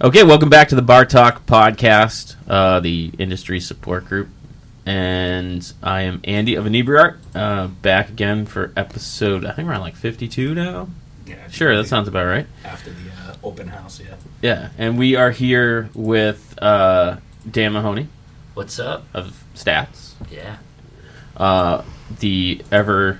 Okay, welcome back to the Bar Talk podcast, the industry support group. And I am Andy of Inebriart, back again for episode, I think we're on like 52 now? Yeah. Sure, that sounds about right. After the open house, yeah. Yeah, and we are here with Dan Mahoney. What's up? Of Stats. Yeah. The ever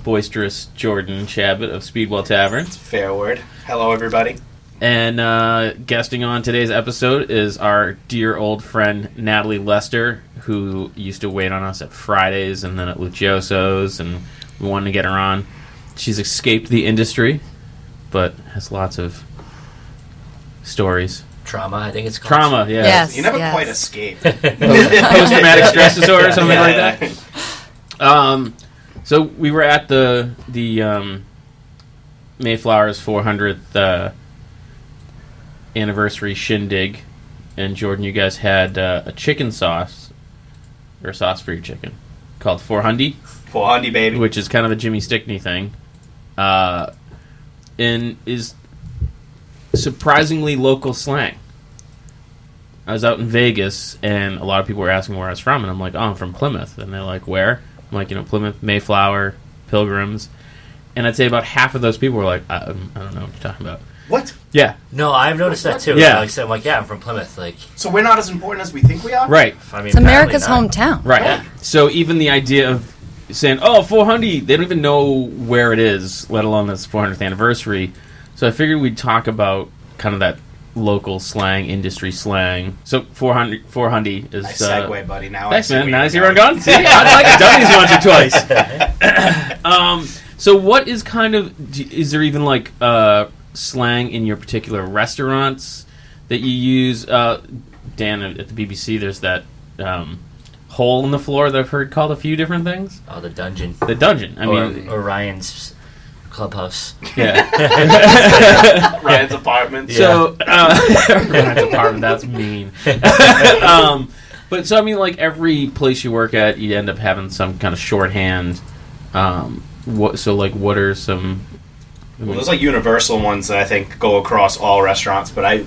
boisterous Jordan Chabot of Speedwell Tavern. It's a fair word. Hello, everybody. And guesting on today's episode is our dear old friend Natalie Lester, who used to wait on us at Fridays and then at Lucioso's, and we wanted to get her on. She's escaped the industry, but has lots of stories. Trauma, I think it's called. Trauma, yeah. Yes. You never quite escape. Post-traumatic stress disorder or something like that. So we were at the Mayflower's 400th anniversary shindig, and Jordan, you guys had a chicken sauce, or sauce for your chicken, called 400, 400, baby. which is kind of a Jimmy Stickney thing, and is surprisingly local slang. I was out in Vegas, and a lot of people were asking where I was from, and I'm like, oh, I'm from Plymouth. And they're like, where? I'm like, Plymouth, Mayflower, Pilgrims. And I'd say about half of those people were like, I don't know what you're talking about. What? Yeah. No, I've noticed that too. Yeah. Like I said, I'm like, yeah, I'm from Plymouth. Like, So we're not as important as we think we are? Right. I mean, It's America's apparently not. hometown. Right. Yeah. So even the idea of saying, oh, 400, they don't even know where it is, let alone this 400th anniversary. So I figured we'd talk about kind of that local slang, industry slang. So 400 is... Nice segue, buddy. Now Thanks, I see man. where Now I you're see where I'm going. going. See, I've done these once or twice. So what is kind of... Is there even, like, slang in your particular restaurants that you use? Dan, at the BBC, there's that hole in the floor that I've heard called a few different things. Oh, the dungeon. The dungeon. I mean... Or Ryan's clubhouse. Yeah. Ryan's apartment. So, Ryan's apartment, that's mean. But, so, I mean, like, every place you work at, you end up having some kind of shorthand. What are some... Well, there's like universal ones that I think go across all restaurants, but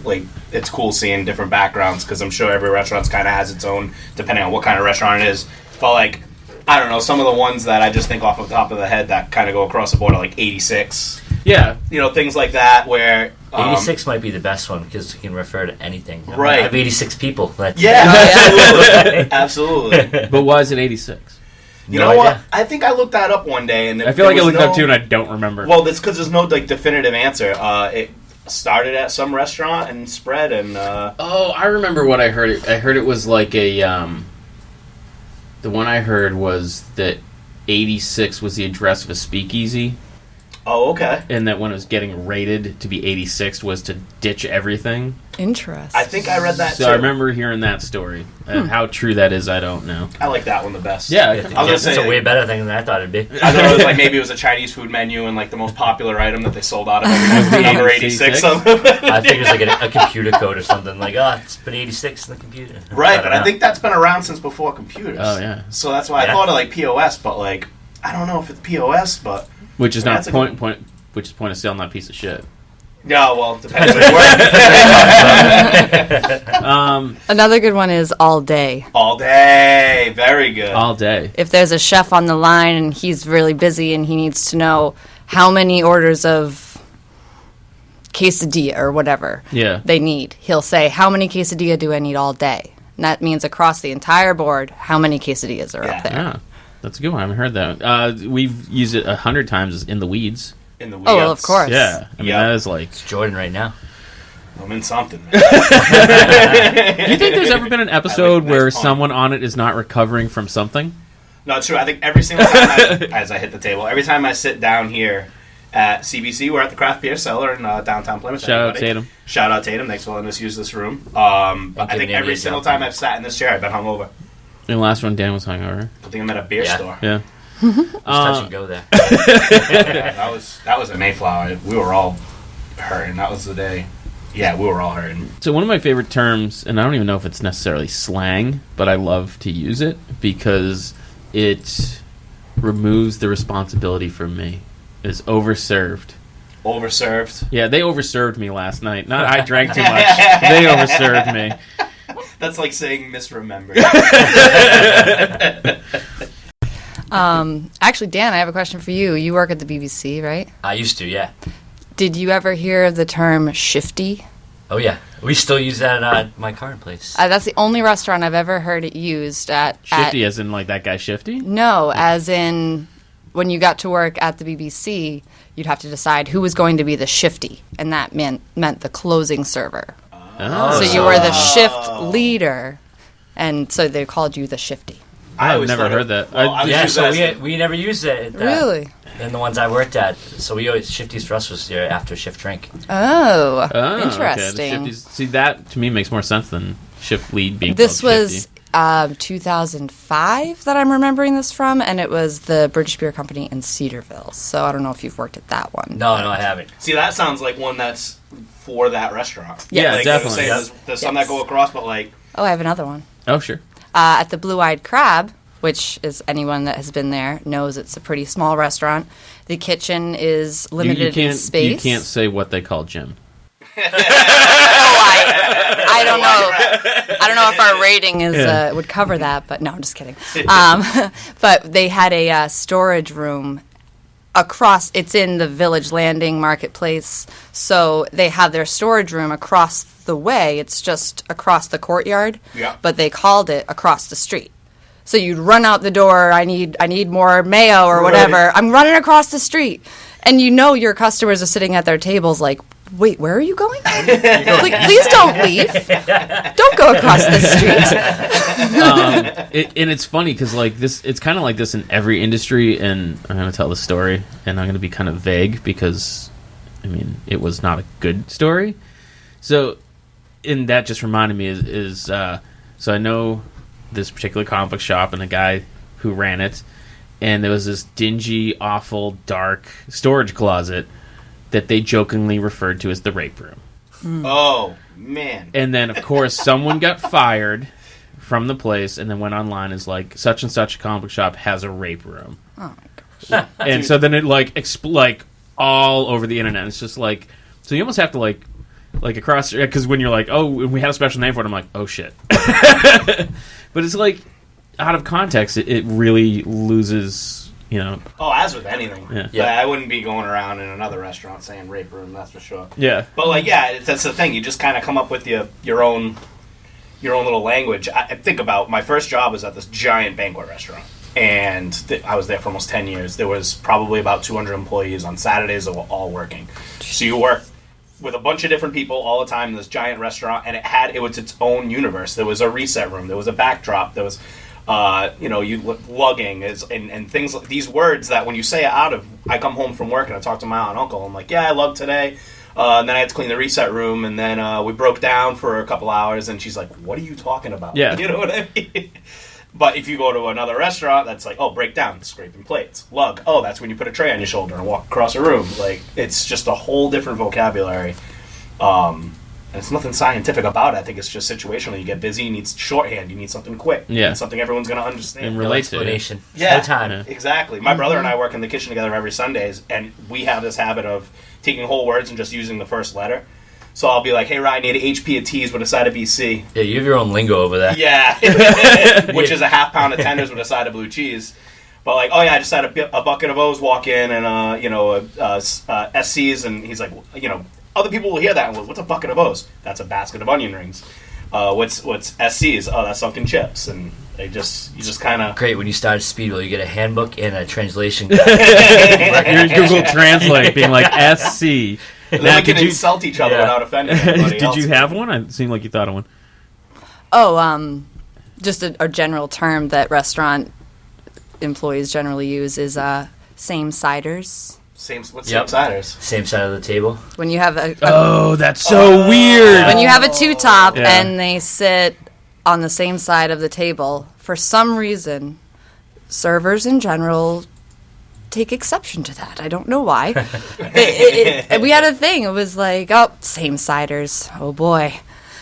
it's cool seeing different backgrounds because I'm sure every restaurant kind of has its own, depending on what kind of restaurant it is. But like, I don't know, some of the ones that I just think off the top of the head that kind of go across the board are like 86. Yeah. Things like that where... 86 might be the best one because you can refer to anything. Right. I have 86 people. That's absolutely. Absolutely. But why is it 86? You know what? I think I looked that up one day, and I feel like I looked up too, and I don't remember. Well, that's because there's no definitive answer. It started at some restaurant and spread, and oh, I remember what I heard. I heard it was like a. The one I heard was that 86 was the address of a speakeasy. Oh, okay. And that when it was getting rated to be 86 was to ditch everything. Interesting. I think I read that too. So I remember hearing that story. How true that is, I don't know. I like that one the best. Yeah, It's a way better thing than I thought it'd be. I thought it was like maybe it was a Chinese food menu and like the most popular item that they sold out of everything was number 86. I think it's like a computer code or something. Like, it's been 86 in the computer. Right, but I think that's been around since before computers. Oh, yeah. So that's why I thought of like POS, but like, I don't know if it's POS, but... Which is not which is point of sale, not piece of shit. No, well, it depends where you work. Another good one is all day. All day. Very good. All day. If there's a chef on the line and he's really busy and he needs to know how many orders of quesadilla or whatever they need, he'll say, how many quesadilla do I need all day? And that means across the entire board, how many quesadillas are up there. Yeah, that's a good one. I haven't heard that. We've used it 100 times in the weeds. In the weeds. Oh, well, of course. Yeah. I mean, that is like... It's Jordan right now. I'm in something, man. Do you think there's ever been an episode where someone on it is not recovering from something? No, it's true. I think every single time as I hit the table, every time I sit down here at CBC, we're at the Craft Beer Cellar in downtown Plymouth. Shout out Tatum. Shout out Tatum. Thanks for letting us use this room. I think every single time I've sat in this chair, I've been hungover. And the last one, Dan was hungover. I think I'm at a beer store. Yeah. Just touch and go there. Yeah, that was at Mayflower. We were all hurting. That was the day. Yeah, we were all hurting. So one of my favorite terms, and I don't even know if it's necessarily slang, but I love to use it because it removes the responsibility from me, is overserved. Overserved. Yeah, they overserved me last night. Not I drank too much. They overserved me. That's like saying misremembered. Actually, Dan, I have a question for you. You work at the BBC, right? I used to, yeah. Did you ever hear of the term shifty? Oh, yeah. We still use that at my current place. That's the only restaurant I've ever heard it used at. Shifty as in like that guy Shifty? No, as in when you got to work at the BBC, you'd have to decide who was going to be the shifty, and that meant the closing server. Oh. So you were the shift leader, and so they called you the shifty. I've never heard that. Yeah, so we never used it. Really? In the ones I worked at. So we always, Shifties for us was your after shift drink. Oh, Okay. interesting. See, that to me makes more sense than shift lead being This called was Shifty. 2005 that I'm remembering this from, and it was the British Beer Company in Cedarville. So I don't know if you've worked at that one. No, I haven't. See, that sounds like one that's for that restaurant. Yeah, like, definitely. There's some that go across, but like... Oh, I have another one. Oh, sure. At the Blue-Eyed Crab, which is anyone that has been there knows it's a pretty small restaurant. The kitchen is limited in space. You can't say what they call Jim. I don't know. I don't know if our rating is would cover that, but no, I'm just kidding. But they had a storage room across. It's in the Village Landing Marketplace, so they have their storage room across the way. It's just across the courtyard. Yeah. But they called it across the street. So you'd run out the door. I need more mayo or whatever. Right. I'm running across the street, and your customers are sitting at their tables like, wait, where are you going? Please don't leave. Don't go across the street. And it's funny because like this, it's kind of like this in every industry. And I'm going to tell the story, and I'm going to be kind of vague because, I mean, it was not a good story. So, and that just reminded me is so I know this particular comic book shop and the guy who ran it, and there was this dingy, awful, dark storage closet that they jokingly referred to as the rape room. Oh, man. And then, of course, someone got fired from the place and then went online as like, such and such comic book shop has a rape room. Oh, my gosh. And so then it like, like all over the internet. It's just like, so you almost have to like across, because when you're like, oh, we had a special name for it, I'm like, oh shit. But it's like, out of context, it really loses, you know. Oh, as with anything. Yeah. I wouldn't be going around in another restaurant saying rape room, that's for sure. Yeah. But like, yeah, that's the thing. You just kind of come up with your own little language. I think about my first job was at this giant banquet restaurant, and I was there for almost 10 years. There was probably about 200 employees on Saturdays that were all working. So you work with a bunch of different people all the time in this giant restaurant, and it was its own universe. There was a reset room, there was a backdrop, there was lugging and things like these words that when you say it out of, I come home from work and I talk to my aunt and uncle, I'm like, yeah, I lug today, and then I had to clean the reset room, and then we broke down for a couple hours, and she's like, what are you talking about? Yeah. You know what I mean? But if you go to another restaurant, that's like, oh, break down, scraping plates. Lug, oh, that's when you put a tray on your shoulder and walk across a room. Like, it's just a whole different vocabulary. And it's nothing scientific about it. I think it's just situational. You get busy, you need shorthand, you need something quick. Yeah. You need something everyone's going to understand. And No relate to it. explanation. Yeah, No time. Yeah. exactly. My brother and I work in the kitchen together every Sundays, and we have this habit of taking whole words and just using the first letter. So I'll be like, hey, Ryan, need an HP of T's with a side of BC. Yeah, you have your own lingo over there. Yeah. Which is a half pound of tenders with a side of blue cheese. But like, oh yeah, I just had a bucket of O's walk in, and SC's, and he's like, other people will hear that and go, what's a bucket of O's? That's a basket of onion rings. What's SC's? Oh, that's sunken chips. And you just kind of... Great, when you start Speedwell, you get a handbook and a translation guide. Your Google Translate being like SC. And then we can insult each other without offending anybody else. Did you have one? It seemed like you thought of one. Oh, just a general term that restaurant employees generally use is same siders. Same siders? Same side of the table. When you have Oh, that's so weird. when you have a two-top Yeah. and they sit on the same side of the table, for some reason, servers in general take exception to that. I don't know why. We had a thing. It was like, oh, same siders. Oh, boy.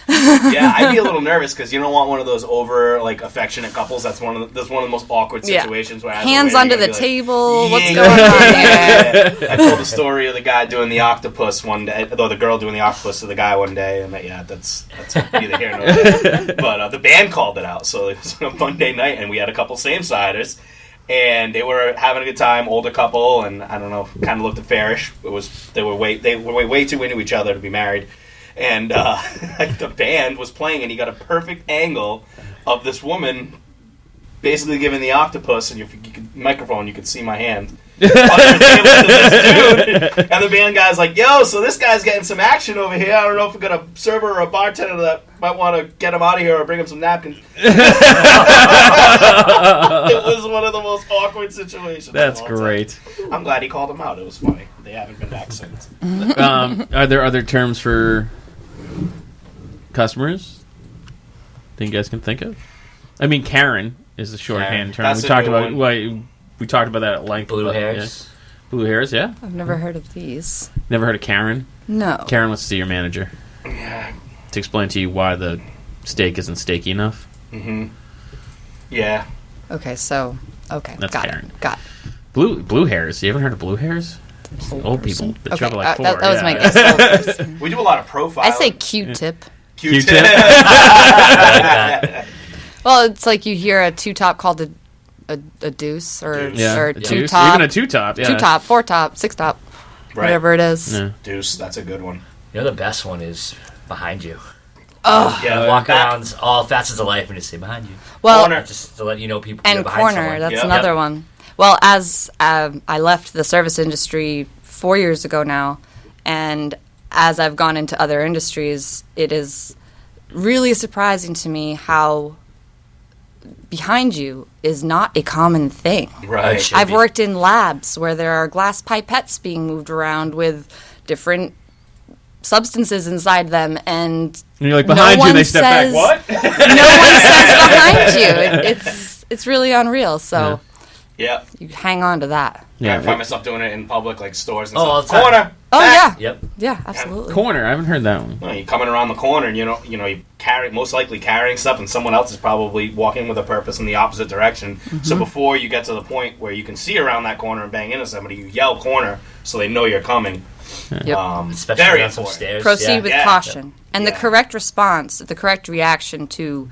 Yeah, I'd be a little nervous because you don't want one of those over like affectionate couples. That's one of the most awkward situations where hands under the table. Like, what's going on here? I told the story of the guy doing the octopus one day, though the girl doing the octopus to the guy one day, and that's neither here nor there. But the band called it out, so it was a Monday night, and we had a couple same-siders. And they were having a good time, older couple, and I don't know, kind of looked fairish. They were way too into each other to be married, and like the band was playing, and he got a perfect angle of this woman basically giving the octopus, and you could see my hand under the table to this dude, and the band guy's like, "Yo, so this guy's getting some action over here. I don't know if we got a server or a bartender that might want to get him out of here or bring him some napkins." It was one of the most awkward situations. That's great. I'm glad he called him out. It was funny. They haven't been back since. Are there other terms for customers that you guys can think of? I mean, Karen is the shorthand term. We talked about that at length. Blue hairs. Yeah. Blue hairs, yeah. I've never heard of these. Never heard of Karen? No. Karen wants to see your manager. Yeah. To explain to you why the steak isn't steaky enough. Mm-hmm. Yeah. Okay, so That's got Karen. it. Got it. Blue hairs. You haven't heard of blue hairs? Old people. The trouble like four. That was my guess. Old person. We do a lot of profiling. I say Q-tip. Q-tip. Well, it's like you hear a two-top called a deuce or two-top. Even a two-top. Yeah. Two-top, four-top, six-top, whatever it is. Yeah. Deuce, that's a good one. You know the best one is behind you. Oh, yeah, walk around all facets of life and just say behind you. Well, corner. Just to let you know people. And behind corner, someone. that's another one. Well, as I left the service industry 4 years ago now, and as I've gone into other industries, it is really surprising to me how behind you is not a common thing. Right. I've worked in labs where there are glass pipettes being moved around with different substances inside them, and you're like, behind you, they step back. What? No one says behind you. It's really unreal. So yeah, you hang on to that. Yeah, I find myself doing it in public, like stores and all stuff. the time. Corner. Oh back. yeah. Yep. Yeah, absolutely. Corner. I haven't heard that one. Well, you're coming around the corner, and you most likely carrying stuff, and someone else is probably walking with a purpose in the opposite direction. Mm-hmm. So before you get to the point where you can see around that corner and bang into somebody, you yell corner so they know you're coming. Yep. Especially very on some stairs. Proceed with caution. And the Yeah. correct response, the correct reaction to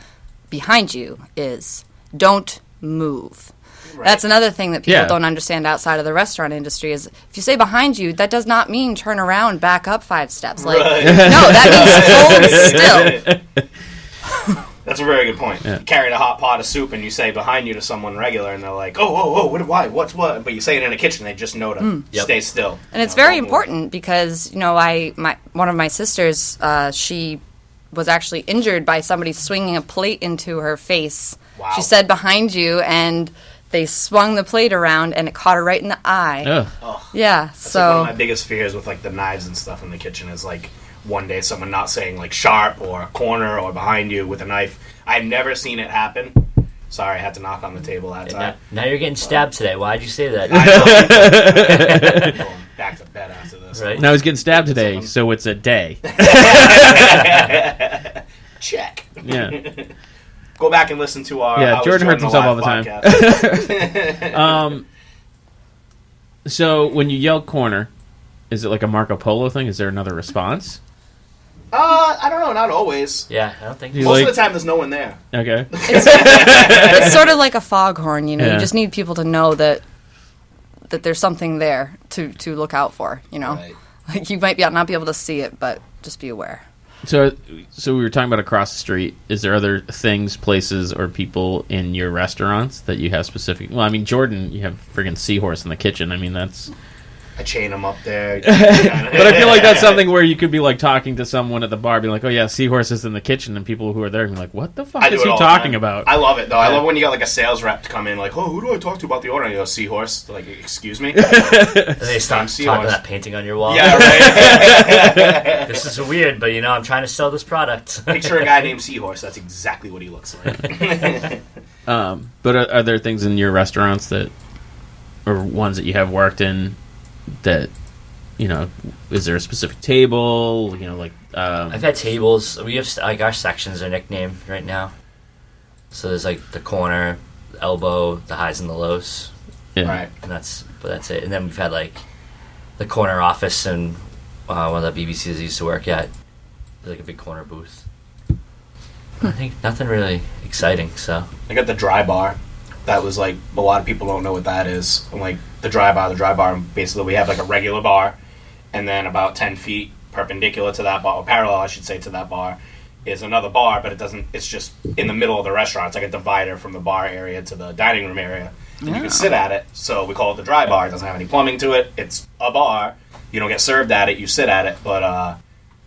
behind you is don't move. Right. That's another thing that people Yeah. don't understand outside of the restaurant industry is if you say behind you, that does not mean turn around, back up 5 steps. Like, Right. no, that means hold still. That's a very good point. Yeah. You carry a hot pot of soup and you say behind you to someone regular, and they're like, "Oh, why? What's what?" But you say it in a kitchen, they just know to stay still. And it's very important because, one of my sisters, she was actually injured by somebody swinging a plate into her face. Wow. She said behind you, and they swung the plate around, and it caught her right in the eye. Ugh. Yeah, That's so... like one of my biggest fears with like the knives and stuff in the kitchen is like one day someone not saying like sharp or corner or behind you with a knife. I've never seen it happen. Sorry, I had to knock on the table that time. Now you're getting stabbed today. Why'd you say that? I know. Going back to bed after this. Right. Now he's getting stabbed today, so it's a day. Check. Yeah. Go back and listen to our. Yeah, Jordan hurts himself all the time. So when you yell corner, is it like a Marco Polo thing? Is there another response? I don't know. Not always. Yeah, I don't think You so. Most like- of the time, there's no one there. Okay. It's sort of like a foghorn, Yeah. You just need people to know that there's something there to look out for, Right. Like you might not be able to see it, but just be aware. So we were talking about across the street. Is there other things, places, or people in your restaurants that you have specific? Well, I mean, Jordan, you have friggin' seahorse in the kitchen. I mean, that's... I chain them up there. But I feel like that's something where you could be like talking to someone at the bar, being like, "Oh yeah, seahorse is in the kitchen," and people who are there be like, "What the fuck I do is it he all the talking time. about?" I love it though. I love when you got like a sales rep to come in, like, "Oh, who do I talk to about the order?" And you go, "Seahorse." They're like, "Excuse me." And they start Seahorse. talking about that painting on your wall. Yeah, right. This is weird, but I'm trying to sell this product. Picture a guy named Seahorse. That's exactly what he looks like. But are there things in your restaurants that, or ones that you have worked in, that is there a specific table? I've had tables. We have our sections are nicknamed right now. So there's the corner, the elbow, the highs and the lows. Yeah. Right. And that's it. And then we've had the corner office and one of the BBCs I used to work at. There's a big corner booth. I think nothing really exciting. So I got the dry bar. That was a lot of people don't know what that is. And the dry bar. Basically, we have a regular bar, and then about 10 feet perpendicular to that bar, or parallel, I should say, to that bar, is another bar. But it doesn't. It's just in the middle of the restaurant. It's like a divider from the bar area to the dining room area, and you can sit at it. So we call it the dry bar. It doesn't have any plumbing to it. It's a bar. You don't get served at it. You sit at it. But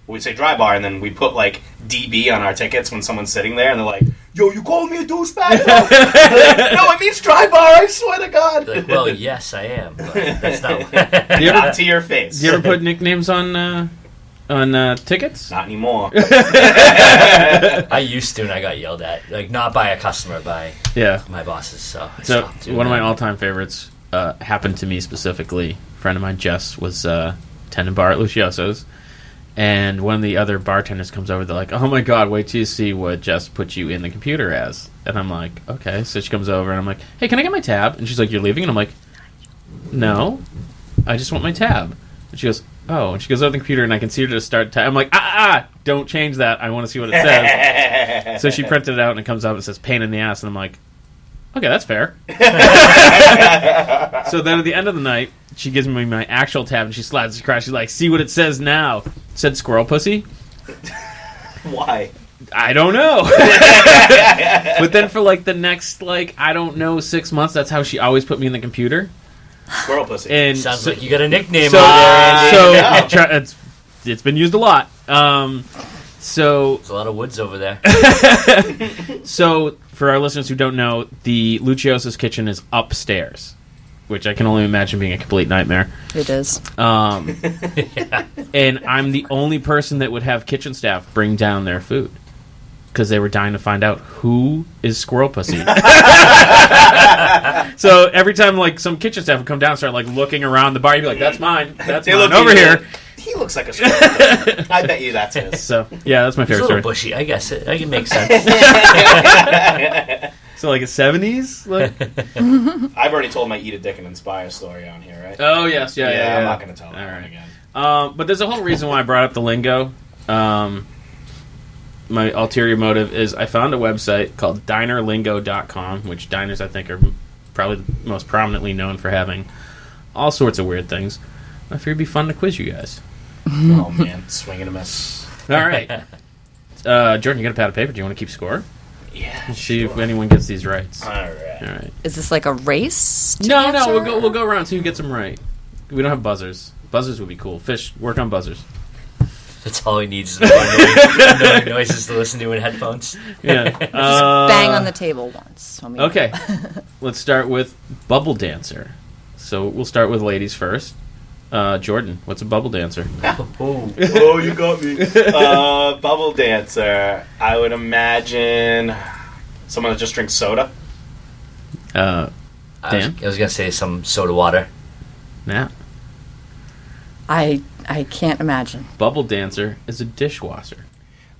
we say dry bar, and then we put DB on our tickets when someone's sitting there, and they're like, "Yo, you calling me a douchebag?" No, it means dry bar. I swear to God. Well, yes, I am. But that's not. Not to your face. Do you ever put nicknames on tickets? Not anymore. I used to, and I got yelled at. Not by a customer, by my bosses. So one of my all-time favorites happened to me specifically. A friend of mine, Jess, was tending bar at Lucioso's. And one of the other bartenders comes over. They're like, "Oh my God, wait till you see what Jess put you in the computer as." And I'm like, "Okay." So she comes over and I'm like, "Hey, can I get my tab?" And she's like, "You're leaving?" And I'm like, "No, I just want my tab." And she goes, "Oh." And she goes over the computer and I can see her just start tab. I'm like, don't change that. I want to see what it says. So she printed it out and it comes up and it says "pain in the ass." And I'm like, "Okay, that's fair." So then at the end of the night, she gives me my actual tab and she slaps it across. She's like, "See what it says now." It said "squirrel pussy." Why? I don't know. But then for the next 6 months, that's how she always put me in the computer. Squirrel pussy. And sounds like you got a nickname. It's been used a lot. So there's a lot of woods over there. So for our listeners who don't know, the Lucioso's kitchen is upstairs, which I can only imagine being a complete nightmare. It is. And I'm the only person that would have kitchen staff bring down their food because they were dying to find out who is Squirrel Pussy. So every time some kitchen staff would come down and start looking around the bar, you'd be like, "That's mine. That's mine over here." He looks like a squirrel pussy. I bet you that's his. So yeah, that's my favorite It's a story. little bushy, I guess. I can make sense. So a 70s? I've already told my Eat a Dick and Inspire story on here, right? Oh yes, yeah. I'm not going to tell that one again. But there's a whole reason why I brought up the lingo. My ulterior motive is I found a website called dinerlingo.com, which diners I think are probably the most prominently known for having all sorts of weird things. I figured it'd be fun to quiz you guys. Oh man, swing and a miss. All right. Jordan, you got a pad of paper? Do you want to keep score? Yeah. Let's see if anyone gets these right. All right. Is this a race? No, we'll go around so who gets them right. We don't have buzzers. Buzzers would be cool. Fish, work on buzzers. That's all he needs is annoying noises to listen to in headphones. Yeah. Just bang on the table once. Okay. Let's start with Bubble Dancer. So we'll start with ladies first. Jordan, what's a bubble dancer? Oh, you got me. Bubble dancer. I would imagine someone that just drinks soda. Dan? I was going to say some soda water. Nah. I can't imagine. Bubble dancer is a dishwasher.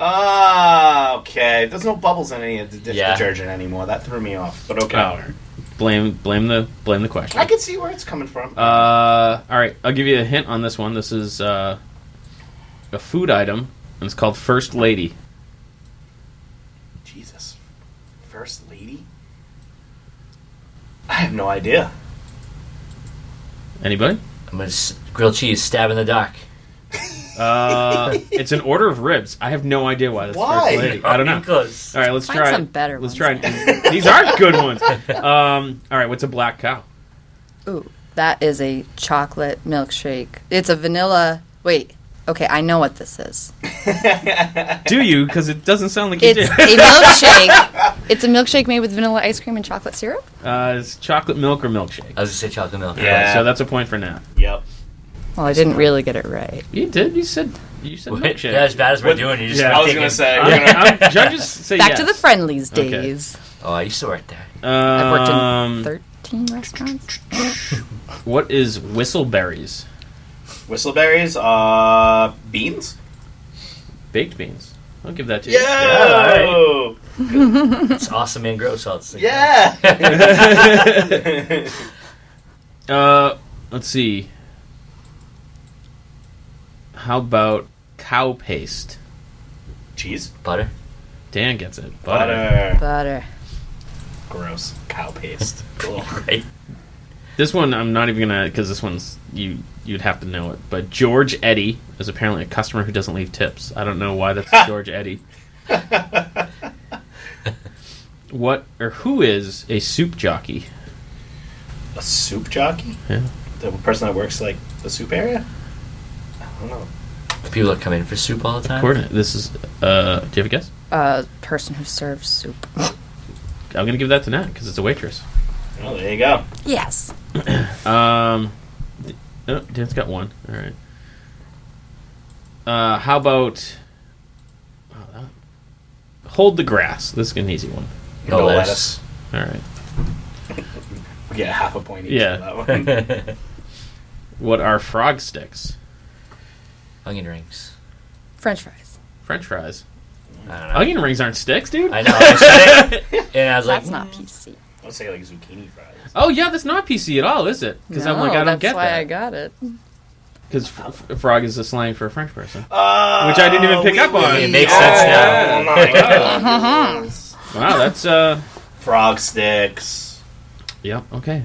Okay. There's no bubbles in any of the dish detergent anymore. That threw me off. But okay. Oh. Blame the question. I can see where it's coming from. All right, I'll give you a hint on this one. This is a food item, and it's called First Lady. Jesus. First Lady? I have no idea. Anybody? I'm going to grilled cheese, stab in the dark. It's an order of ribs. I have no idea why. Why? First Lady. I don't know. Close. All right, let's Find try. some better Let's ones. try. These are good ones. All right, what's a black cow? Ooh, that is a chocolate milkshake. It's a vanilla. Wait. Okay, I know what this is. Do you? Because it doesn't sound like you It's did. a milkshake. It's a milkshake made with vanilla ice cream and chocolate syrup. It's chocolate milk or milkshake. I was going to say chocolate milk. Yeah. So that's a point for Nat. Yep. Well, I didn't really get it right. You did. You said milkshake. Yeah, as bad as we're doing, you just Yeah, I was going to say. Judges say Back yes. to the friendlies Okay. days. Oh, I used to work there. I've worked in 13 restaurants. What is whistleberries? Whistleberries, beans? Baked beans. I'll give that to you. Yeah! All right. It's awesome and gross all at the same Yeah! Let's see. How about cow paste? Cheese? Butter. Dan gets it. Butter. Gross. Cow paste. Cool. Right. This one I'm not even gonna, because this one's you'd have to know it. But George Eddy is apparently a customer who doesn't leave tips. I don't know why that's George Eddy. What or who is a soup jockey? A soup jockey? Yeah. The person that works like the soup area? I don't know. People that come in for soup all the time. This is. Do you have a guess? A person who serves soup. I'm gonna give that to Nat because it's a waitress. Oh, there you go. Yes. Dan's got one. All right. How about hold the grass? This is an easy one. No lettuce. All right. We get half a point each Yeah. for that one. What are frog sticks? Onion rings. French fries. French fries. I don't know. Onion rings aren't sticks, dude. I know. I said it, and I was like, That's not PC. I would say like zucchini fries. Oh yeah, that's not PC at all, is it? Because I'm like, I don't get that's why that. I got it. Because frog is a slang for a French person, which I didn't even pick up on. It makes sense now. Oh my god. Wow, that's Frog sticks. yeah, okay.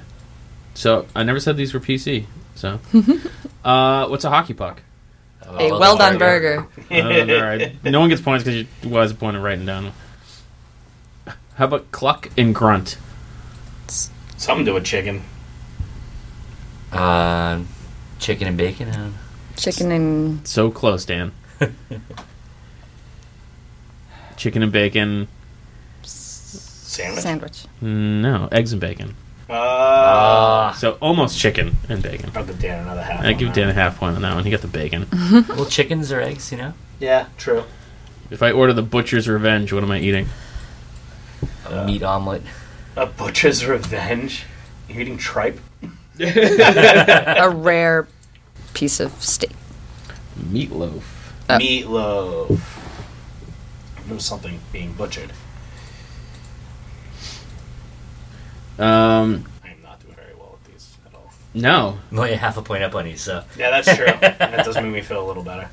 So I never said these were PC. So, what's a hockey puck? A well done burger. All right, no one gets points because you was the point of writing down. How about cluck and grunt? Something to do with chicken. Chicken and bacon. I don't know. Chicken and So close, Dan. Chicken and bacon. Sandwich? No, eggs and bacon. So almost chicken and bacon. I'll give Dan another half. I give Dan a half point on that one. He got the bacon. Well, chickens or eggs, you know? Yeah, true. If I order the Butcher's Revenge, what am I eating? A meat omelet. A butcher's revenge? You're eating tripe? a rare piece of steak. Meatloaf. Meatloaf. There was something being butchered. I am not doing very well with these at all. No. I'm only half a point up on you, so. Yeah, that's true. That does make me feel a little better.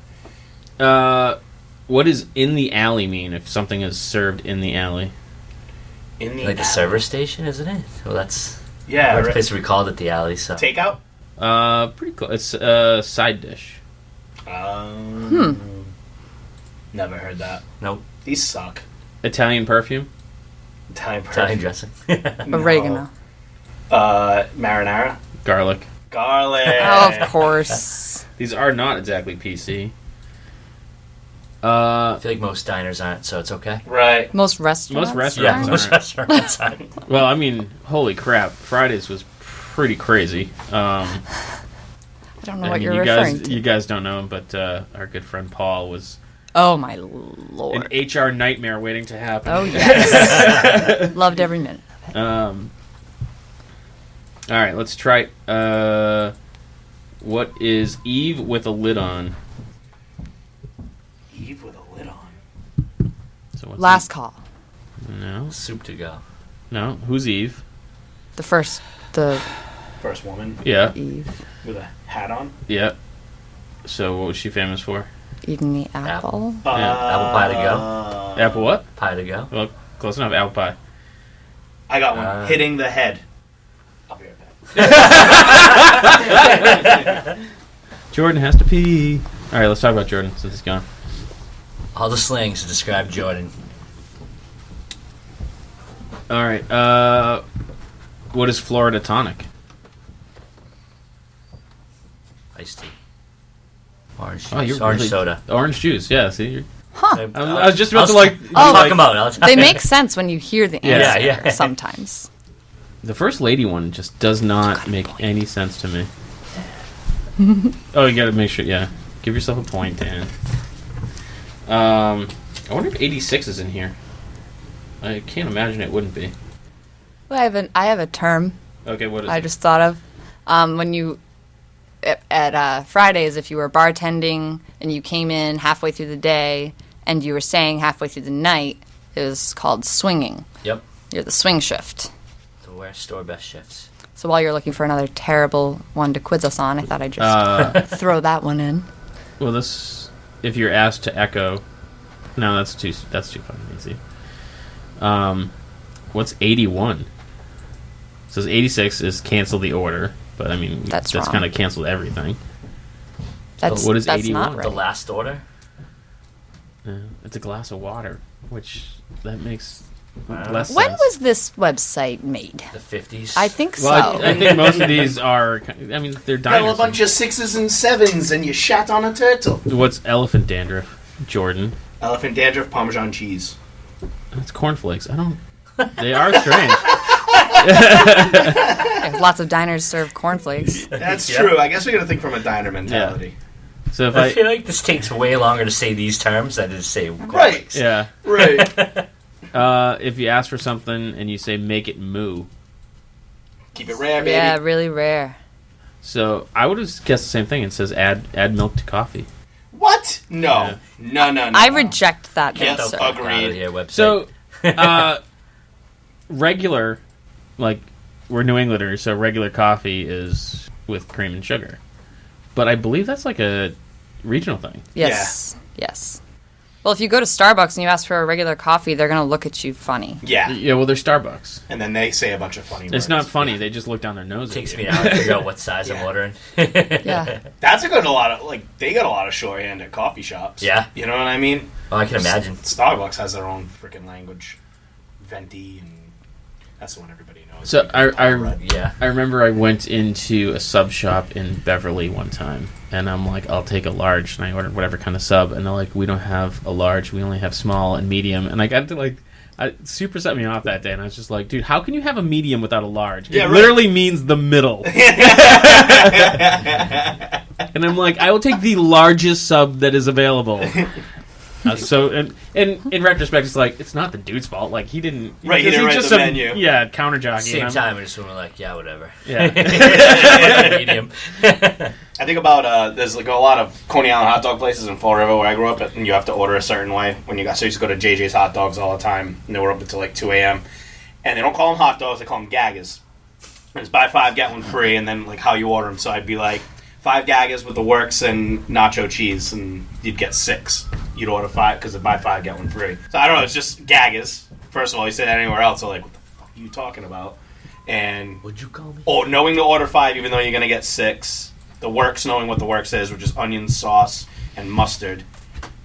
What does in the alley mean if something is served in the alley? In the Like the server station, isn't it? Well, that's... Yeah, Our place we called it the alley, so... Takeout? Pretty cool. It's a side dish. Never heard that. Nope. These suck. Italian perfume. Italian dressing. Oregano. Marinara? Garlic. Garlic. Oh, of course. These are not exactly PC. I feel like most diners aren't, so it's okay. Right. Most restaurants. Most restaurants. Yeah, most restaurants aren't. Well, I mean, holy crap! Fridays was pretty crazy. I don't know I what mean, you're referring to. You guys don't know him, but our good friend Paul was Oh my lord. an HR nightmare waiting to happen. Oh yes. Loved every minute. All right, let's try. What is Eve with a lid on? Eve with a lid on. So what's Last call. No, Soup to go. no. Who's Eve? The first First woman Yeah, Eve. with a hat on. yeah. So what was she famous for? Eating the apple. Apple pie to go. Apple what? Pie to go. Well, close enough. Apple pie. I got one. Hitting the head. I'll be right back. Jordan has to pee. All right, let's talk about Jordan since he's gone. All the slangs to describe Jordan. All right. What is Florida tonic? Iced tea. Orange juice. Oh, you're Orange really- soda. Orange juice. Yeah. See, you're, I I was just about to I'll talk about it. I'll talk They make sense when you hear the Yeah. answer Yeah. sometimes. the first lady one just does not make any sense to me. Oh, you got to make sure. Yeah, give yourself a point, Dan. I wonder if 86 is in here. I can't imagine it wouldn't be. Well, I have a term Okay, what is I it? just thought of when you at Fridays, if you were bartending and you came in halfway through the day and you were staying halfway through the night, it was called swinging. Yep. You're the swing shift. So we're store best shifts. So while you're looking for another terrible one to quiz us on, I thought I'd just throw that one in. Well, this, if you're asked to echo, no, that's too fucking easy. What's 81? It says 86 is cancel the order, but I mean that's kind of canceled everything. What is 81? Not right. The last order. It's a glass of water, which that makes less sense. When was this website made? The 50s. I think so. Well, I think most of these are. I mean, they're Got dinosaurs. a bunch of 6s and 7s, and you shat on a turtle. What's elephant dandruff, Jordan? Elephant dandruff, Parmesan cheese. That's cornflakes. I don't. They are strange. Yeah, lots of diners serve cornflakes. That's true. I guess we got to think from a diner mentality. Yeah. So if I feel like this takes way longer to say these terms than to say right. Yeah. Right. If you ask for something and you say make it moo. Keep it rare, baby. Yeah, really rare. So I would have guessed the same thing. It says add milk to coffee. What? No. Yeah. No. I reject that Get the answer. fuck out of here, website. So, regular, like, we're New Englanders, so regular coffee is with cream and sugar. But I believe that's like a regional thing. Yes. Yeah. Yes. Well, if you go to Starbucks and you ask for a regular coffee, they're going to look at you funny. Yeah. Yeah, well, they're Starbucks. And then they say a bunch of funny words. It's not funny. They just look down their nose It takes at me you. an hour to figure out what size I'm ordering. Yeah. That's a lot of, they got a lot of shorthand at coffee shops. Yeah. You know what I mean? Oh, I can imagine. Starbucks has their own freaking language. Venti, and that's the one everybody knows. So I remember I went into a sub shop in Beverly one time, and I'm like, I'll take a large, and I ordered whatever kind of sub, and they're like, we don't have a large, we only have small and medium, and I got to it super set me off that day, and I was just like, dude, how can you have a medium without a large? It literally means the middle. And I'm like, I will take the largest sub that is available. And in retrospect, it's like, it's not the dude's fault. Like, he didn't... Right, he didn't write the menu. Yeah, counter jockey. Same time, I just went like, yeah, whatever. Yeah. Medium. I think about, there's a lot of Coney Island hot dog places in Fall River where I grew up, and you have to order a certain way. So I used to go to JJ's Hot Dogs all the time, and they were up until 2 a.m. And they don't call them hot dogs, they call them gaggers. And it's buy 5, get 1 free, and then how you order them. So I'd be like, 5 gaggers with the works and nacho cheese, and you'd get 6. You'd order 5 because buy 5, get 1 free. So I don't know, it's just gaggers. First of all, you say that anywhere else, so like, what the fuck are you talking about? And Would you call me? Or knowing to order 5 even though you're gonna get 6. The works, knowing what the works is, which is onion sauce and mustard,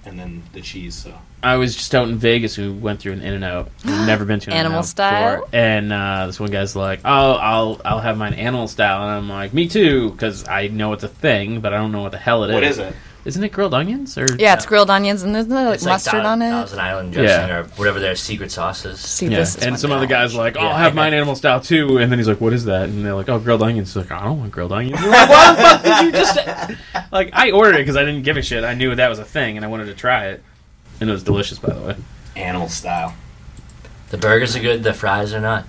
and then the cheese. So I was just out in Vegas. We went through an In-N-Out. I've never been to an Animal In-N-Out style? before. And this one guy's like, "Oh, I'll have mine animal style," and I'm like, "Me too," because I know it's a thing, but I don't know what the hell it is. what is it? Isn't it grilled onions? Or Yeah, it's grilled onions, and there's no It's mustard on it. Thousand Island dressing Yeah. or whatever their secret sauce is. See, Yeah. this is And one some other guy. guy's like, "Oh, Yeah. I'll have mine animal style too," and then he's like, "What is that?" And they're like, "Oh, grilled onions." He's like, "I don't want grilled onions." You're like, "What the fuck did you just?" Like, I ordered it because I didn't give a shit. I knew that was a thing, and I wanted to try it, and it was delicious, by the way. Animal style. The burgers are good, the fries are not.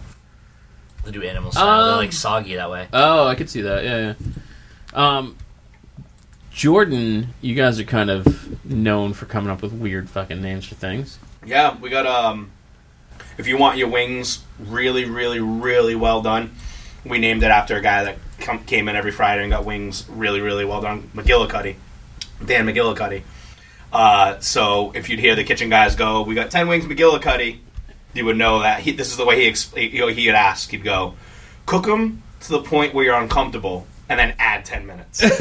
They do animal style. They're like soggy that way. Oh, I could see that. Yeah. Jordan, you guys are kind of known for coming up with weird fucking names for things. Yeah, we got if you want your wings really, really, really well done, we named it after a guy that came in every Friday and got wings really, really well done. McGillicuddy. Dan McGillicuddy. So if you'd hear the kitchen guys go, "We got 10 wings McGillicuddy," you would know that this is the way he'd ask. He'd go, "Cook them to the point where you're uncomfortable, and then add 10 minutes." Jesus.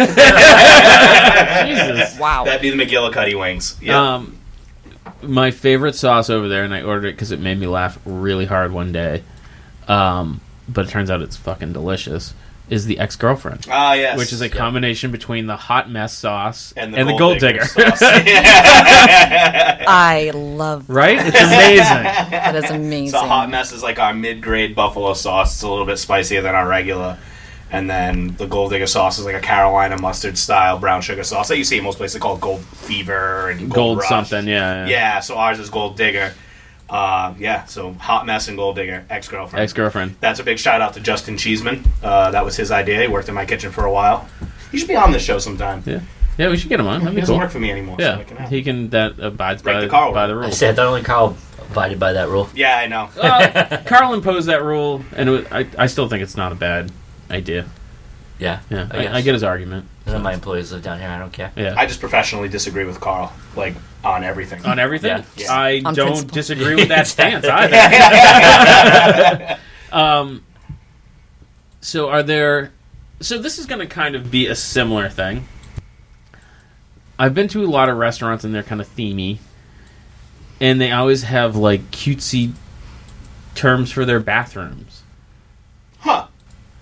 Wow. That'd be the McGillicuddy wings. Yeah. My favorite sauce over there, and I ordered it because it made me laugh really hard one day, but it turns out it's fucking delicious, is the ex-girlfriend. Ah, yes. Which is a combination between the hot mess sauce and the gold digger. sauce. I love that. Right? It's amazing. That is amazing. So hot mess is like our mid-grade buffalo sauce. It's a little bit spicier than our regular. And then the gold digger sauce is like a Carolina mustard style brown sugar sauce that you see in most places called Gold Fever and Gold Rush. something, yeah. Yeah, so ours is gold digger. So hot mess and gold digger, ex-girlfriend. Ex-girlfriend. That's a big shout out to Justin Cheeseman. That was his idea. He worked in my kitchen for a while. He should be on this show sometime. Yeah, we should get him on. That'd He be doesn't cool. work for me anymore. Yeah, so he can. That abides by the rules. I said that only Carl abided by that rule. Yeah, I know. Carl imposed that rule, and I still think it's not a bad idea. Yeah, I get his argument. None of my employees live down here. I don't care. Yeah, I just professionally disagree with Carl, like on everything. On everything. Yeah. I On don't principle. disagree with that stance either. So are there? So this is going to kind of be a similar thing. I've been to a lot of restaurants and they're kind of themey, and they always have like cutesy terms for their bathrooms. Huh.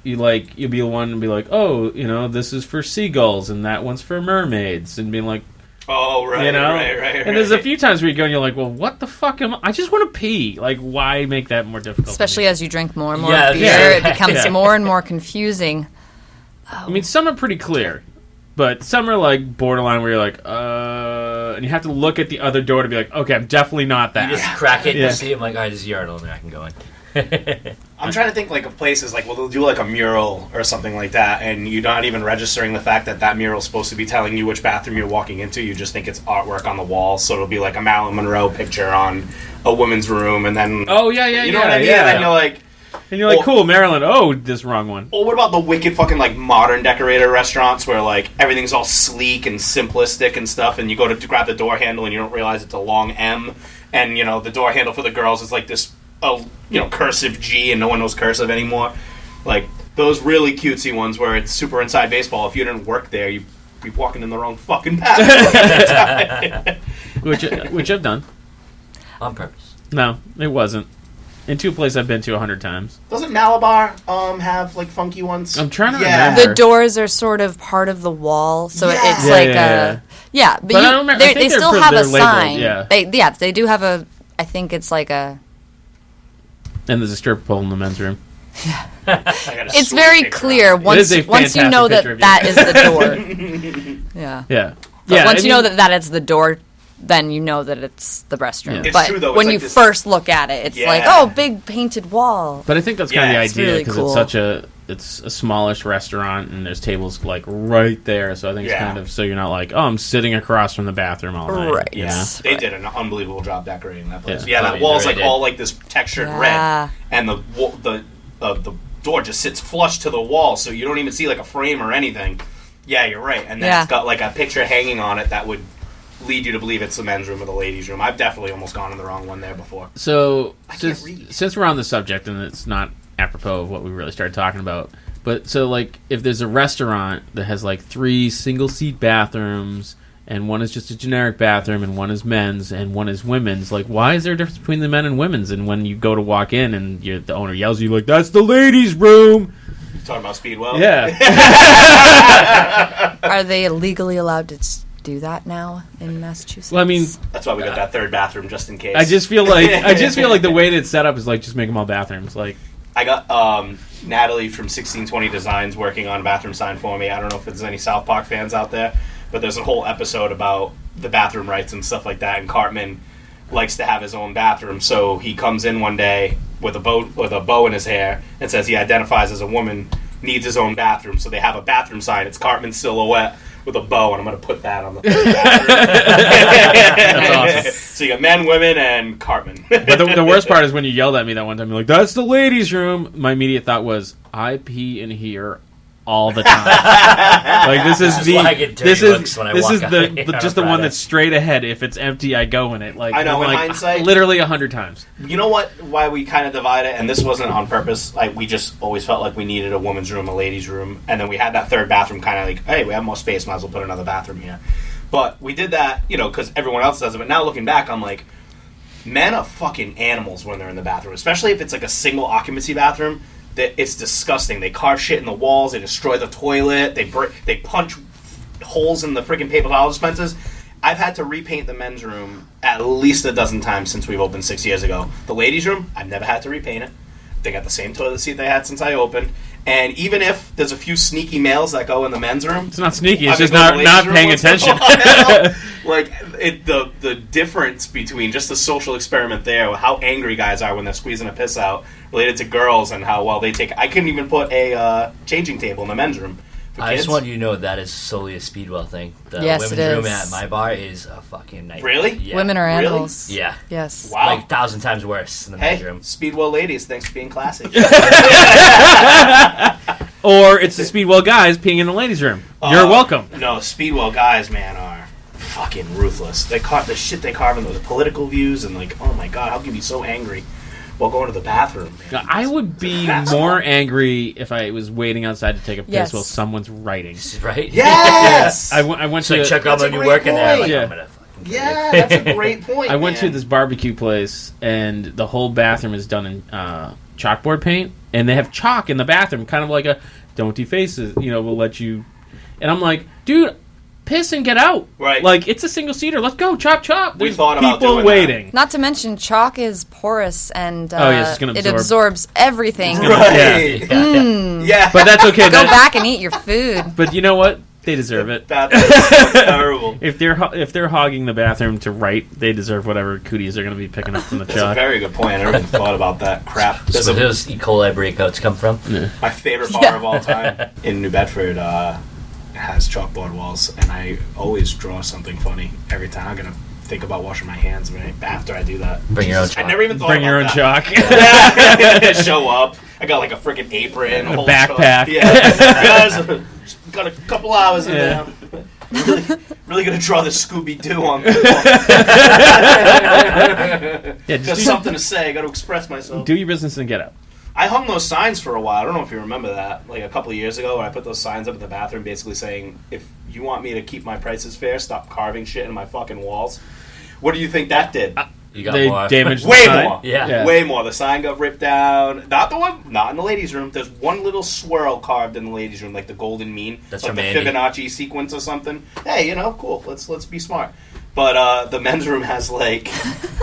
You'll be one and be like, oh, this is for seagulls and that one's for mermaids, and being like, oh, right, right. And there's a few times where you go and you're like, well, what the fuck I just want to pee. Like, why make that more difficult? Especially as you drink more and more Yeah, beer, yeah. it becomes more and more confusing. I mean, some are pretty clear, but some are like borderline where you're like, and you have to look at the other door to be like, okay, I'm definitely not that. You just crack it and Yeah. you see it. I'm like, all right, there's a urinal, and I can go in. I'm trying to think like of places like, well, they'll do like a mural or something like that, and you're not even registering the fact that that mural is supposed to be telling you which bathroom you're walking into. You just think it's artwork on the wall, so it'll be like a Marilyn Monroe picture on a women's room, and then Oh, yeah, you know what I mean? And then you're like, cool, Maryland. Oh, this wrong one. well, what about the wicked fucking like modern decorator restaurants where like everything's all sleek and simplistic and stuff, and you go to grab the door handle and you don't realize it's a long M, and the door handle for the girls is like this cursive G, and no one knows cursive anymore. Like those really cutesy ones where it's super inside baseball. If you didn't work there, you'd be walking in the wrong fucking path. Which I've done. On purpose. No, it wasn't. Into a place I've been to 100 times. Doesn't Malabar have like funky ones? I'm trying to remember. The doors are sort of part of the wall, so Yeah. it's Yeah, like yeah. but I don't remember- I think they still they're have a labeled, sign. yeah. They do have a. I think it's like a. And there's a stripper pole in the men's room. It's very clear once is a once you fantastic know picture of that you. is the door. Yeah. Yeah. But Yeah. once you know that it's the door, then you know that it's the restroom. Yeah. It's But true, though. It's when like you this- first look at it, it's like, Yeah. oh, big painted wall. But I think that's kind Yeah, of it's the idea really because cool. it's a smallish restaurant and there's tables like right there. So I think it's Yeah. kind of so you're not like, oh, I'm sitting across from the bathroom all night. Right. you know? Yes. They did an unbelievable job decorating that place. Yeah. Yeah, Oh, that you wall's really like did. all like this textured Yeah. red, and the door just sits flush to the wall, so you don't even see like a frame or anything. Yeah, you're right, and then Yeah. it's got like a picture hanging on it that would lead you to believe it's the men's room or the ladies' room. I've definitely almost gone in the wrong one there before. So can't read. since we're on the subject and it's not apropos of what we really started talking about, but so like if there's a restaurant that has like 3 single seat bathrooms and one is just a generic bathroom and one is men's and one is women's, like why is there a difference between the men and women's? And when you go to walk in and the owner yells at you like, that's the ladies' room. Talking about Speedwell? Yeah. Are they legally allowed to do that now in Massachusetts? Well, I mean, That's why we got that third bathroom just in case. I just feel like the way that it's set up is like just make them all bathrooms. Like I got Natalie from 1620 Designs working on a bathroom sign for me. I don't know if there's any South Park fans out there, but there's a whole episode about the bathroom rights and stuff like that. And Cartman likes to have his own bathroom, so he comes in one day with a bow in his hair and says he identifies as a woman, needs his own bathroom. So they have a bathroom sign. It's Cartman's silhouette with a bow, and I'm going to put that on the bathroom. That's awesome. So you got men, women, and Cartman. But the worst part is when you yelled at me that one time, you're like, that's the ladies' room. My immediate thought was, I pee in here all the time. Like this is This is why I get dirty looks when I this walk is out the on a just the one Friday. that's straight ahead. If it's empty, I go in it. Like I know, I'm in like, hindsight- literally 100 times. You know what? Why we kind of divide it, and this wasn't on purpose. Like we just always felt like we needed a woman's room, a ladies' room, and then we had that third bathroom. Kind of like, hey, we have more space, might as well put another bathroom here. But we did that, because everyone else does it. But now looking back, I'm like, men are fucking animals when they're in the bathroom, especially if it's like a single occupancy bathroom. That it's disgusting. They carve shit in the walls. They destroy the toilet. They punch holes in the freaking paper towel dispensers. I've had to repaint the men's room at least a dozen times since we've opened 6 years ago. The ladies' room, I've never had to repaint it. They got the same toilet seat they had since I opened. And even if there's a few sneaky males that go in the men's room, It's not sneaky. It's I mean, just go to not the ladies' room paying once in a attention. while. Like the difference between just the social experiment there, how angry guys are when they're squeezing a piss out, related to girls, and how well they take. I couldn't even put a changing table in the men's room I just want you to know that is solely a Speedwell thing. The Yes, women's it room is. at my bar is a fucking nightmare. Really? Yeah. Women are Really? animals. Yeah. Yes. Wow. Like 1,000 times worse than the men's Hey, room. Speedwell ladies, thanks for being classy. Or it's the Speedwell guys peeing in the ladies' room. You're welcome. No, Speedwell guys, man, are fucking ruthless. They the shit they carve in the political views and like, oh my god, how can you be so angry while going to the bathroom? Man? I would be more angry if I was waiting outside to take a piss Yes. while someone's writing. Right? Yes. I went So to check out That's when a you're great working there. Like, point. Yeah. I'm gonna fucking kill you. Yeah, that's a great point. I went to man. this barbecue place, and the whole bathroom is done in chalkboard paint, and they have chalk in the bathroom, kind of like a "don't deface it," we'll let you. And I'm like, dude, piss and get out. Right. Like, it's a single seater. Let's go, chop, chop. We There's thought about people doing waiting. Not to mention, chalk is porous and yes, it's gonna it absorb. absorbs everything. Right. Yeah. But that's okay. Go back and eat your food. But you know what? They deserve it. That's terrible. If they're hogging the bathroom to write, they deserve whatever cooties they're going to be picking up from the That's a chalk. very good point. I never even thought about that crap. That's where those E. coli breakouts come from. My favorite bar of all time in New Bedford has chalkboard walls, and I always draw something funny every time. I'm gonna think about washing my hands right after I do that. Bring your own chalk. I never even thought Bring your own about chalk. that. Show up. I got like a freaking apron, A whole backpack. chalk. Yeah, guys, got a couple hours in Yeah. there. Really gonna draw the Scooby Doo on me. Yeah, Got something to say. Got to express myself. do your business and get out. I hung those signs for a while. I don't know if you remember that. Like a couple of years ago, where I put those signs up in the bathroom, basically saying, "If you want me to keep my prices fair, stop carving shit in my fucking walls." What do you think that did? You got They more. damaged the Way sign. more. Yeah. Way more. The sign got ripped down. Not in the ladies' room. There's one little swirl carved in the ladies' room, like the golden mean. That's like from the Andy. Fibonacci sequence or something. Hey, cool. Let's be smart. But the men's room has like,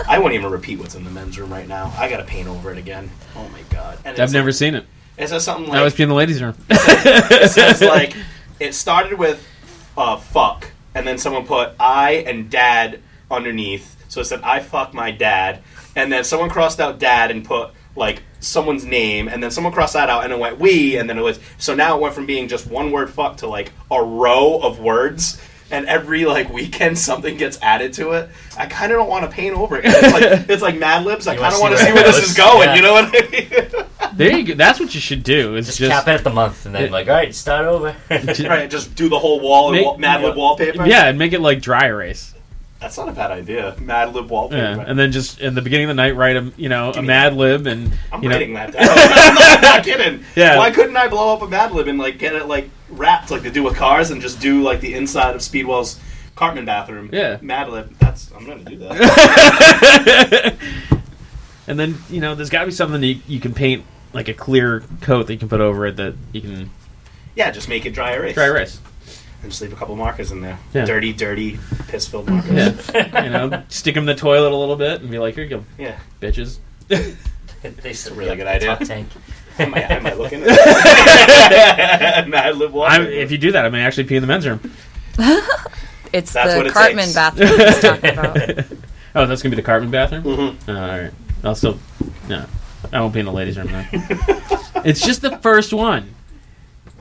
I won't even repeat what's in the men's room right now. I got to paint over it again. Oh my god. And I've never seen it. It says something I always like, be in the ladies' room. it says like, it started with fuck, and then someone put I and dad underneath. So it said, I fuck my dad. And then someone crossed out dad and put, like, someone's name. And then someone crossed that out and it went we. And then it was... So now it went from being just one word fuck to, like, a row of words. And every, like, weekend something gets added to it. I kind of don't want to paint over it. It's like Mad Libs. I kind of want to see where this is going. Yeah. You know what I mean? There you go. That's what you should do. Is Just just cap it at the month, and then like, all right, start over. Right, just do the whole wall and Mad Lib wallpaper. Yeah, and make it like dry erase. That's not a bad idea. Mad Lib wallpaper. Yeah, and then just in the beginning of the night write a me Mad Lib and I'm you know writing that down. I'm not kidding. Yeah. Why couldn't I blow up a Mad Lib and like get it like wrapped like they do with cars and just do like the inside of Speedwell's Cartman bathroom? Yeah. Mad Lib. I'm gonna do that. and then there's got to be something that you can paint like a clear coat that you can put over it that you can Yeah, just make it dry erase. dry erase. And just leave a couple markers in there. Yeah. Dirty, piss-filled markers. Yeah, stick them in the toilet a little bit and be like, here you go, Yeah. bitches. They still a really have good the idea. top tank. I might look into it. Mad Lib wallpaper. If you do that, I may actually pee in the men's room. It's That's what the it Cartman takes. bathroom he's talking about. Oh, that's gonna be the Cartman bathroom. Mm-hmm. All right, I'll still no. I won't be in the ladies' room then. It's just the first one.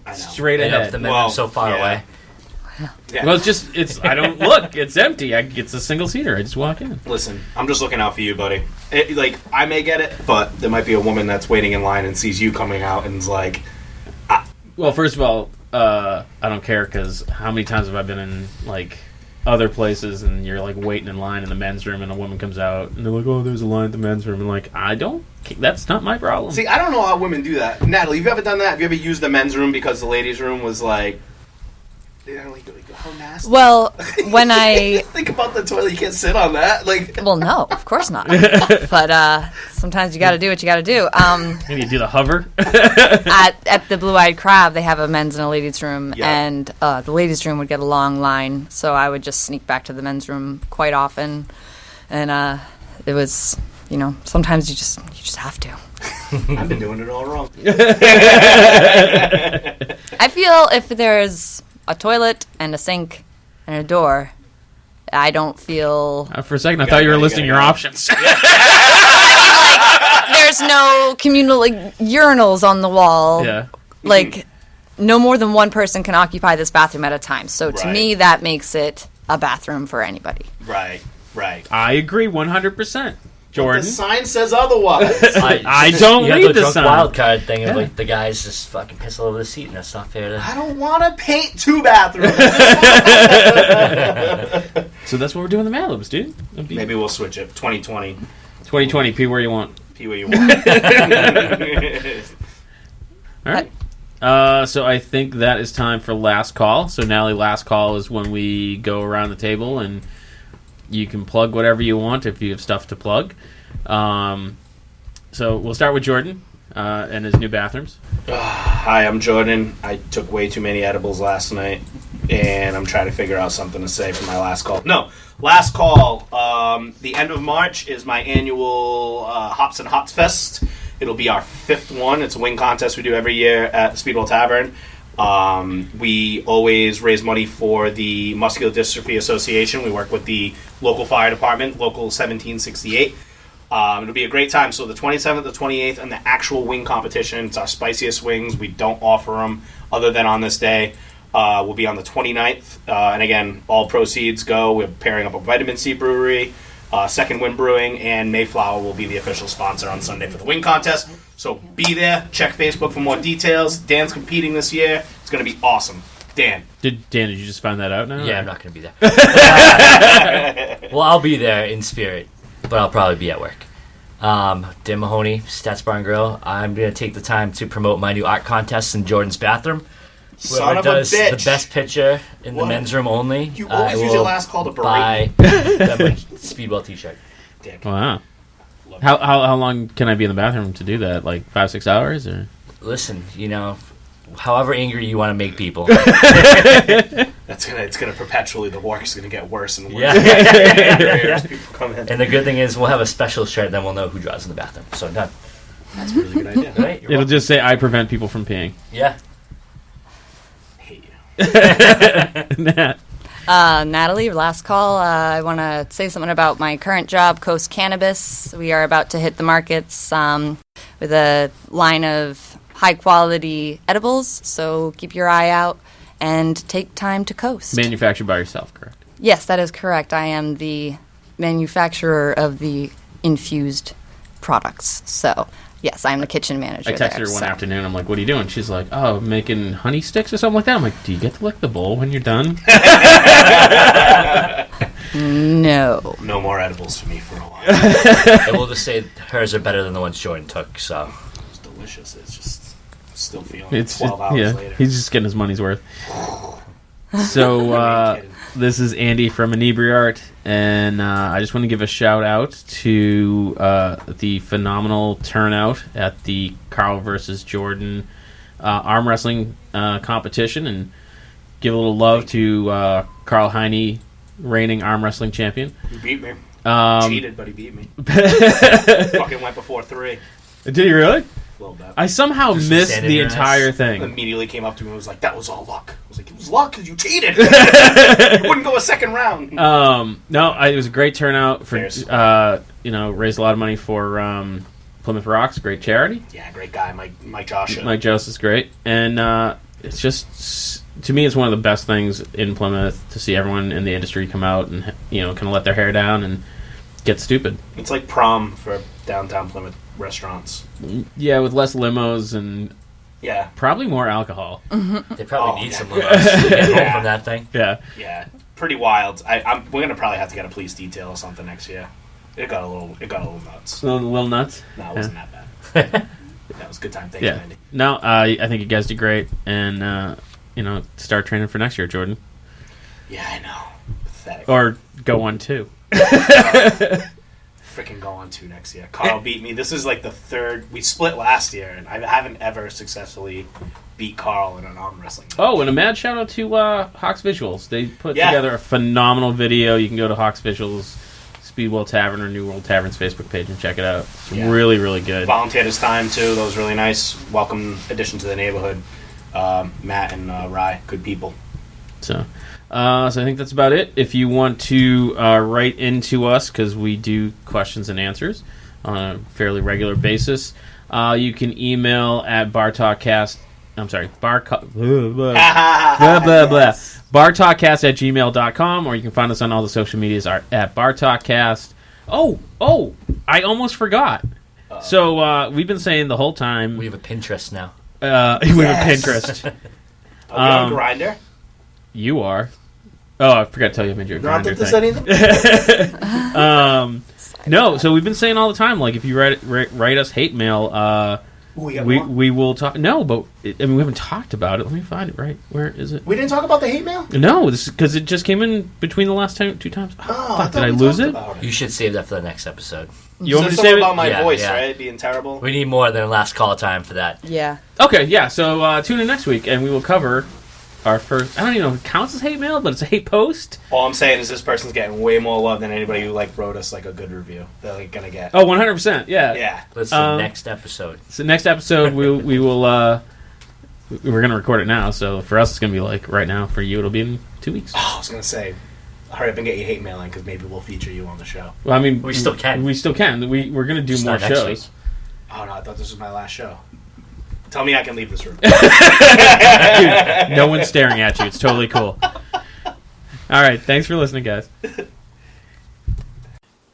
I know. Straight I know, ahead. the men are so far yeah. away. Yeah. Well, I don't look. It's empty. It's a single seater. I just walk in. Listen, I'm just looking out for you, buddy. I may get it, but there might be a woman that's waiting in line and sees you coming out and is like, Well, first of all, I don't care because how many times have I been in like other places and you're like waiting in line in the men's room and a woman comes out and they're like, oh, there's a line at the men's room, and like that's not my problem. see, I don't know how women do that. Natalie, have you ever done that? Have you ever used the men's room because the ladies' room was like, how nasty? Well, when I think about the toilet, you can't sit on that. Like, well, no, of course not. But sometimes you got to do what you got to do. Maybe you do the hover. At the Blue Eyed Crab, they have a men's and a ladies' room, Yeah. and the ladies' room would get a long line, so I would just sneak back to the men's room quite often, and it was, sometimes you just have to. I've been doing it all wrong. I feel if there's a toilet and a sink and a door, I don't feel For a second, I thought you were listing your options. there's no communal urinals on the wall. Yeah. Like, no more than one person can occupy this bathroom at a time. So to me, that makes it a bathroom for anybody. Right. I agree 100%. Jordan? But the sign says otherwise. I don't read the sign. Wild card thing of like the guys just fucking piss all over the seat, and that's not fair. I don't want to paint 2 bathrooms. So that's what we're doing in the Mad Libs, dude. Maybe we'll switch it. 2020. 2020. Pee where you want. Pee where you want. All right. So I think that is time for last call. So Natalie, last call is when we go around the table and you can plug whatever you want if you have stuff to plug. So we'll start with Jordan and his new bathrooms. Hi, I'm Jordan. I took way too many edibles last night, and I'm trying to figure out something to say for my last call. No, last call. The end of March is my annual Hops and Hots Fest. It'll be our 5th one. It's a wing contest we do every year at the Speedwell Tavern. We always raise money for the Muscular Dystrophy Association. We work with the local fire department, Local 1768. It'll be a great time. So the 27th, the 28th, and the actual wing competition. It's our spiciest wings. We don't offer them other than on this day. We'll be on the 29th. And again, all proceeds go. We're pairing up with Vitamin C Brewery, Second Wind Brewing, and Mayflower will be the official sponsor on Sunday for the wing contest. So be there. Check Facebook for more details. Dan's competing this year. It's going to be awesome. Dan, did you just find that out now? Yeah, I'm not going to be there. Well, I'll be there in spirit, but I'll probably be at work. Dan Mahoney, Stats Bar and Grill. I'm going to take the time to promote my new art contest in Jordan's bathroom. Son of does a bitch. The best picture in the men's room only. You always use your last call to berate buy my Speedwell t-shirt. Dick. Wow. How long can I be in the bathroom to do that? Like 5-6 hours? Or? Listen, however angry you want to make people. It's gonna perpetually, the work's gonna get worse and worse. Yeah. People come in. And the good thing is we'll have a special shirt, then we'll know who drives in the bathroom. So done. That's a really good idea. Right? It'll just say, I prevent people from peeing. Yeah. I hate you. Nat. Natalie, last call. I want to say something about my current job, Coast Cannabis. We are about to hit the markets with a line of high-quality edibles, so keep your eye out and take time to coast. Manufactured by yourself, correct? Yes, that is correct. I am the manufacturer of the infused products. So, yes, I'm the kitchen manager. I texted her one afternoon. I'm like, what are you doing? She's like, oh, making honey sticks or something like that. I'm like, do you get to lick the bowl when you're done? No. No more edibles for me for a while. I will just say hers are better than the ones Jordan took, so. It's delicious. It's just still feeling 12 hours later. He's just getting his money's worth. So, this is Andy from Inebriart, and I just want to give a shout out to the phenomenal turnout at the Carl versus Jordan arm wrestling competition, and give a little love to Carl Heine, reigning arm wrestling champion. He beat me. Cheated, but he beat me. Fucking went before 3. Did he really? A little bit. I somehow missed the entire thing. Immediately came up to me and was like, that was all luck. I was like, it was luck because you cheated. You wouldn't go a second round. No, it was a great turnout. For raised a lot of money for Plymouth Rocks, great charity. Yeah, great guy, Mike Josh. Mike Josh is great. And it's just, to me, it's one of the best things in Plymouth to see everyone in the industry come out and, kind of let their hair down and get stupid. It's like prom for downtown Plymouth restaurants. Yeah, with less limos and probably more alcohol. Mm-hmm. They probably need some limos to get home from that thing. Yeah. Yeah, pretty wild. We're gonna probably have to get a police detail or something next year. It got a little nuts. A little nuts? No, it wasn't that bad. That was a good time. Thank you, Andy. No, I think you guys did great, and start training for next year, Jordan. Yeah, I know. Pathetic. Or go on 2. Freaking go on 2 next year. Carl beat me. This is like the 3rd. We split last year, and I haven't ever successfully beat Carl in an arm wrestling match. Oh, and a mad shout out to Hawks Visuals. They put together a phenomenal video. You can go to Hawks Visuals, Speedwell Tavern, or New World Tavern's Facebook page and check it out. It's really, really good. Volunteered his time, too. That was really nice. Welcome addition to the neighborhood. Matt and Rye, good people. So I think that's about it. If you want to write into us, because we do questions and answers on a fairly regular basis, you can email at bartalkcast I'm sorry, bartalkcast@gmail.com, or you can find us on all the social medias at bartalkcast. Oh, I almost forgot. So we've been saying the whole time. We have a Pinterest now. We have a Pinterest. Are we on Grindr? You are. Oh, I forgot to tell you I made you a Not Grindr that thing. This anything? No, so we've been saying all the time, like, if you write us hate mail, we will talk. No, but we haven't talked about it. Let me find it. Right, where is it? We didn't talk about the hate mail. No, this because it just came in between the last two times. Fuck, did I lose it? You should save that for the next episode. You want me to say about my voice, right? Being terrible. We need more than last call time for that. Yeah. Okay, yeah. So tune in next week, and we will cover our first. I don't even know if it counts as hate mail, but it's a hate post. All I'm saying is this person's getting way more love than anybody who wrote us a good review. They're gonna get. Oh, 100%. Yeah. Yeah. That's the next episode. So next episode we will. We're gonna record it now, so for us it's gonna be right now. For you, it'll be in 2 weeks. Oh, I was gonna say. Hurry up and get your hate mail in, because maybe we'll feature you on the show. Well, I mean, we still can. We still can. We're going to do more shows. Week. Oh, no, I thought this was my last show. Tell me I can leave this room. Dude, no one's staring at you. It's totally cool. All right. Thanks for listening, guys.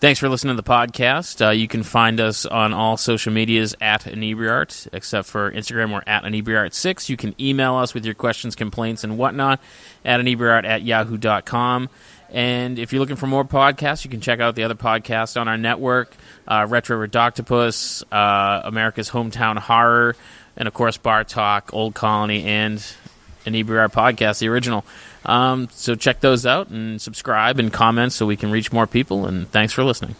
Thanks for listening to the podcast. You can find us on all social medias at Inebriart, except for Instagram, we're at Inebriart6. You can email us with your questions, complaints, and whatnot at inebriart@yahoo.com. And if you're looking for more podcasts, you can check out the other podcasts on our network, Retro Redoctopus, America's Hometown Horror, and, of course, Bar Talk, Old Colony, and Inebriart Podcast, the original. So check those out and subscribe and comment so we can reach more people, and thanks for listening.